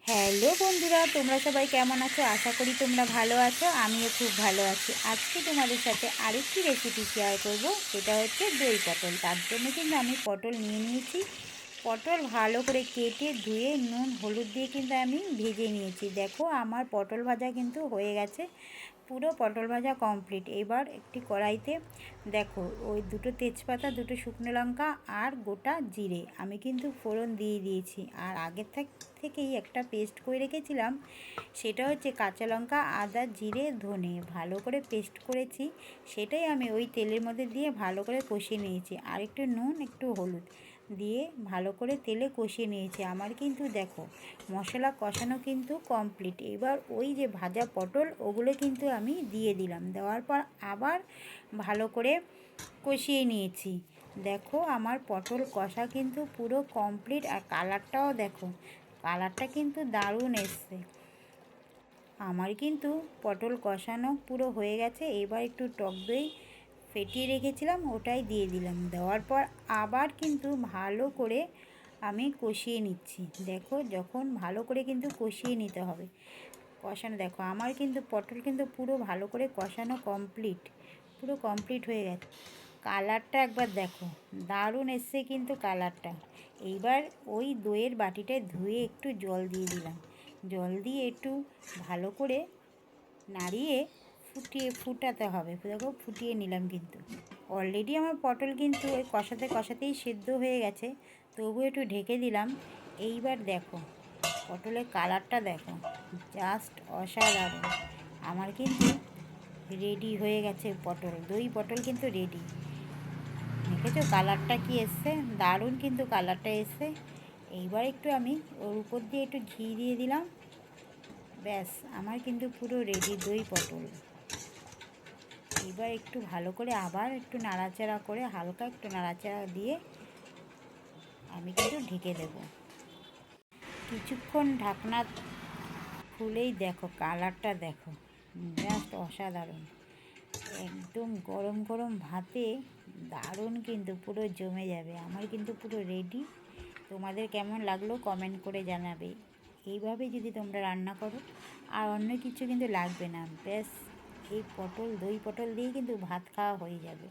Hello বন্ধুরা, তোমরা সবাই কেমন আছো? আশা করি তোমরা ভালো আছো। আমিও খুব ভালো আছি। আজকে তোমাদের সাথে আরেকটি রেসিপি শেয়ার করব, সেটা হচ্ছে দই পটল। তার জন্য কিন্তু আমি পটল নিয়ে নিয়েছি। পটল ভালো করে কেটে ধুয়ে নুন হলুদ দিয়ে কিন্তু আমি ভেজে নিয়েছি। দেখো আমার পটল ভাজা কিন্তু হয়ে গেছে, পুরো পটল ভাজা কমপ্লিট। এবার একটি কড়াইতে দেখো ওই দুটো তেজপাতা, দুটো শুকনো লঙ্কা আর গোটা জিরে আমি কিন্তু ফোড়ন দিয়ে দিয়েছি। আর আগের থেকেই একটা পেস্ট করে রেখেছিলাম, সেটা হচ্ছে কাঁচা লঙ্কা, আদা, জিরে, ধনে ভালো করে পেস্ট করেছি। সেটাই আমি ওই তেলের মধ্যে দিয়ে ভালো করে কষিয়ে নিয়েছি। আর একটু নুন, একটু হলুদ দিয়ে ভালো করে তেলে কষিয়ে নিয়েছি। আমার কিন্তু দেখো মশলা কষানো কিন্তু কমপ্লিট। এবার ওই যে ভাজা পটল ওগুলো কিন্তু আমি দিয়ে দিলাম। দেওয়ার পর আবার ভালো করে কষিয়ে নিয়েছি। দেখো আমার পটল কষা কিন্তু পুরো কমপ্লিট। আর কালারটাও দেখো, কালারটা কিন্তু দারুণ এসছে। আমার কিন্তু পটল কষানো পুরো হয়ে গেছে। এবার একটু টক দই ফেটিয়ে রেখেছিলাম, ওটাই দিয়ে দিলাম। দেওয়ার পর আবার কিন্তু ভালো করে আমি কষিয়ে নিচ্ছি। দেখো যখন ভালো করে কিন্তু কষিয়ে নিতে হবে। কষানো দেখো আমার কিন্তু পটল কিন্তু পুরো ভালো করে কষানো কমপ্লিট, পুরো কমপ্লিট হয়ে গেছে। কালারটা একবার দেখো, দারুণ এসছে কিন্তু কালারটা। এইবার ওই দইয়ের বাটিটায় ধুয়ে একটু জল দিয়ে দিলাম। জল দিয়ে একটু ভালো করে নাড়িয়ে ফুটাতে হবে। দেখো ফুটিয়ে নিলাম কিন্তু। অলরেডি আমার পটল কিন্তু ওই কষাতে কষাতেই সেদ্ধ হয়ে গেছে, তবু একটু ঢেকে দিলাম। এইবার দেখো পটলের কালারটা দেখো, জাস্ট অসাধারণ। আমার কিন্তু রেডি হয়ে গেছে পটল, দই পটল কিন্তু রেডি। দেখেছো কালারটা কি এসছে? দারুণ কিন্তু কালারটা এসছে। এইবার একটু আমি ওর উপর দিয়ে একটু ঘি দিয়ে দিলাম। ব্যাস আমার কিন্তু পুরো রেডি দই পটল। এবার একটু ভালো করে আবার একটু নাড়াচাড়া করে, হালকা একটু নাড়াচাড়া দিয়ে আমি কিন্তু ঢেকে দেব। কিছুক্ষণ ঢাকনা খুলেই দেখো কালারটা দেখো, জাস্ট অসাধারণ। একদম গরম গরম ভাতে দারুণ কিন্তু পুরো জমে যাবে। আমার কিন্তু পুরো রেডি। তোমাদের কেমন লাগলো কমেন্ট করে জানাবে। এইভাবে যদি তোমরা রান্না করো, আর অন্য কিছু কিন্তু লাগবে না। ব্যাস এই পটল, দই পটল দিয়েই কিন্তু ভাত খাওয়া হয়ে যাবে।